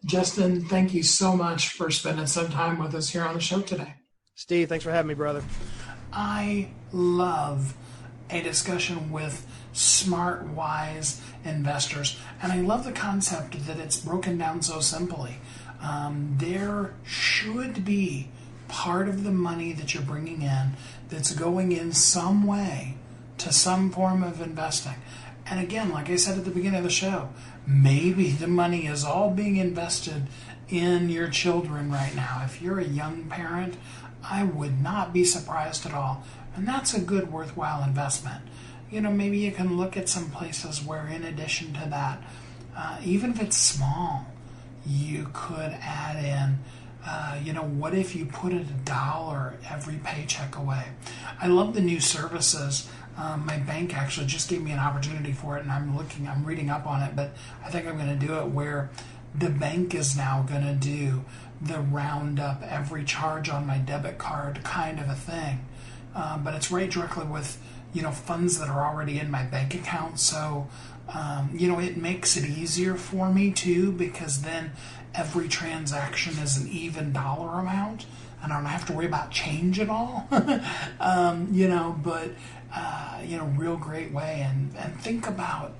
Justin, thank you so much for spending some time with us here on the show today. Steve, thanks for having me, brother. I love a discussion with smart, wise investors. And I love the concept that it's broken down so simply. There should be part of the money that you're bringing in that's going in some way to some form of investing. And again, like I said at the beginning of the show, maybe the money is all being invested in your children right now. If you're a young parent, I would not be surprised at all. And that's a good, worthwhile investment. Maybe you can look at some places where in addition to that, even if it's small, you could add in, what if you put $1 every paycheck away? I love the new services. My bank actually just gave me an opportunity for it, and I'm reading up on it, but I think I'm going to do it where the bank is now going to do the round up every charge on my debit card kind of a thing. But it's right directly with funds that are already in my bank account. So, it makes it easier for me too, because then every transaction is an even dollar amount and I don't have to worry about change at all. Real great way. And think about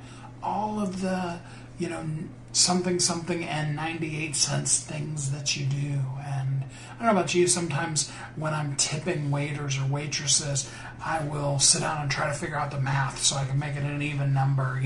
all of the, something and 98 cents things that you do. And I don't know about you, sometimes when I'm tipping waiters or waitresses, I will sit down and try to figure out the math so I can make it an even number,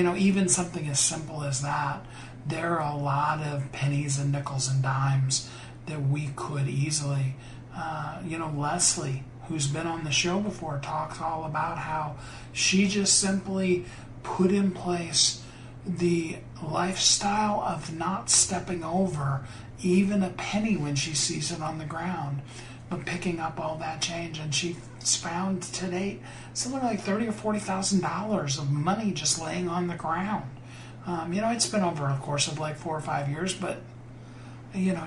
even something as simple as that, there are a lot of pennies and nickels and dimes that we could easily, Leslie, who's been on the show before, talks all about how she just simply put in place the lifestyle of not stepping over even a penny when she sees it on the ground, but picking up all that change. And she's found to date something like $30,000 or $40,000 of money just laying on the ground. It's been over a course of like 4 or 5 years, but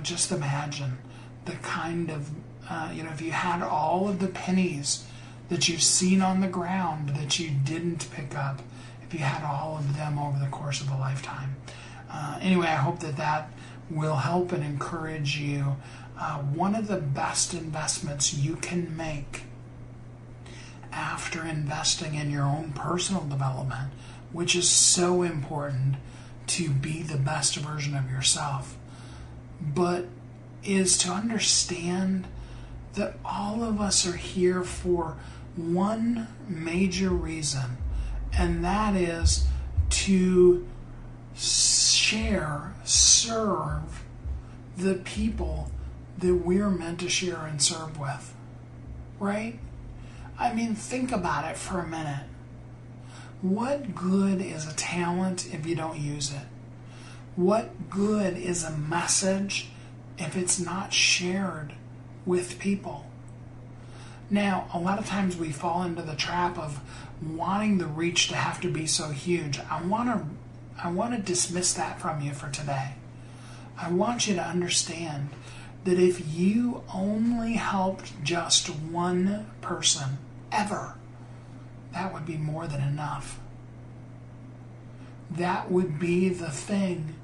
just imagine the kind of if you had all of the pennies that you've seen on the ground that you didn't pick up, if you had all of them over the course of a lifetime. Anyway, I hope that will help and encourage you. One of the best investments you can make after investing in your own personal development, which is so important to be the best version of yourself, but is to understand that all of us are here for one major reason, and that is to serve the people that we're meant to share and serve with, right? I mean, think about it for a minute. What good is a talent if you don't use it? What good is a message if it's not shared with people? Now, a lot of times we fall into the trap of wanting the reach to have to be so huge. I want to dismiss that from you for today. I want you to understand that if you only helped just one person ever, that would be more than enough. That would be the thing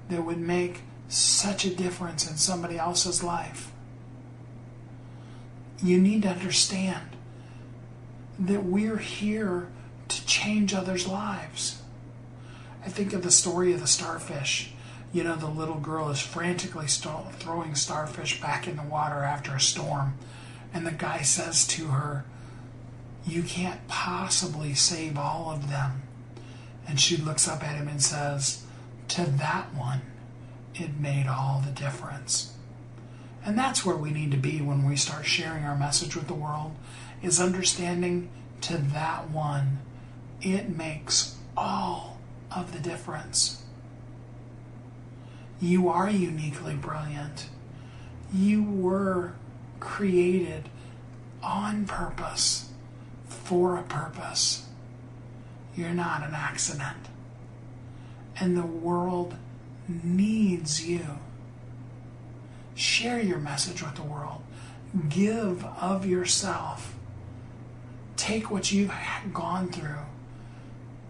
that would make such a difference in somebody else's life. You need to understand that we're here to change others' lives. I think of the story of the starfish. The little girl is frantically throwing starfish back in the water after a storm. And the guy says to her, "You can't possibly save all of them." And she looks up at him and says, "To that one, it made all the difference." And that's where we need to be when we start sharing our message with the world, is understanding to that one, it makes all of the difference. You are uniquely brilliant. You were created on purpose, for a purpose. You're not an accident. And the world needs you. Share your message with the world. Give of yourself. Take what you've gone through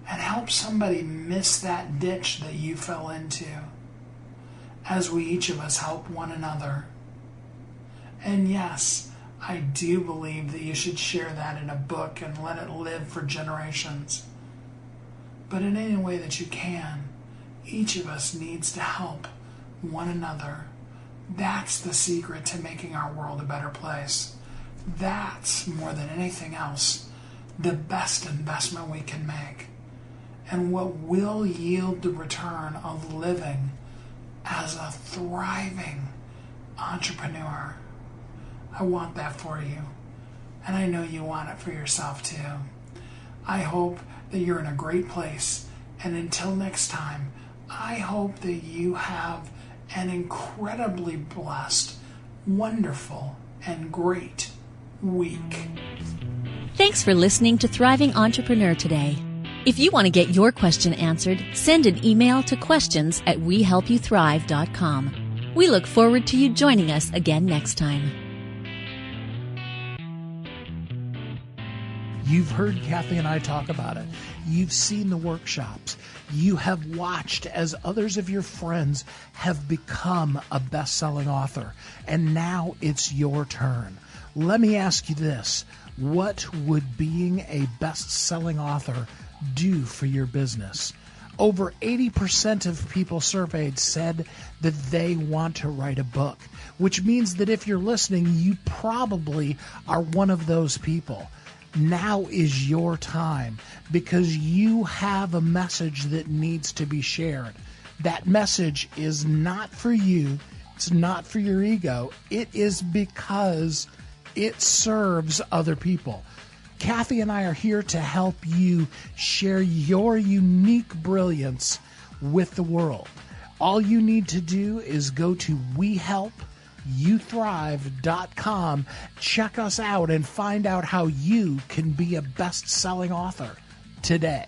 and help somebody miss that ditch that you fell into, as we each of us help one another. And yes, I do believe that you should share that in a book and let it live for generations. But in any way that you can, each of us needs to help one another. That's the secret to making our world a better place. That's, more than anything else, the best investment we can make, and what will yield the return of living as a thriving entrepreneur. I want that for you, and I know you want it for yourself too. I hope that you're in a great place, and until next time, I hope that you have an incredibly blessed, wonderful, and great week. Thanks for listening to Thriving Entrepreneur today. If you want to get your question answered, send an email to questions@wehelpyouthrive.com. We look forward to you joining us again next time. You've heard Kathy and I talk about it. You've seen the workshops. You have watched as others of your friends have become a best-selling author. And now it's your turn. Let me ask you this. What would being a best-selling author do for your business? Over 80% of people surveyed said that they want to write a book, which means that if you're listening, you probably are one of those people. Now is your time, because you have a message that needs to be shared. That message is not for you. It's not for your ego. It is because it serves other people. Kathy and I are here to help you share your unique brilliance with the world. All you need to do is go to wehelpyouthrive.com, check us out, and find out how you can be a best-selling author today.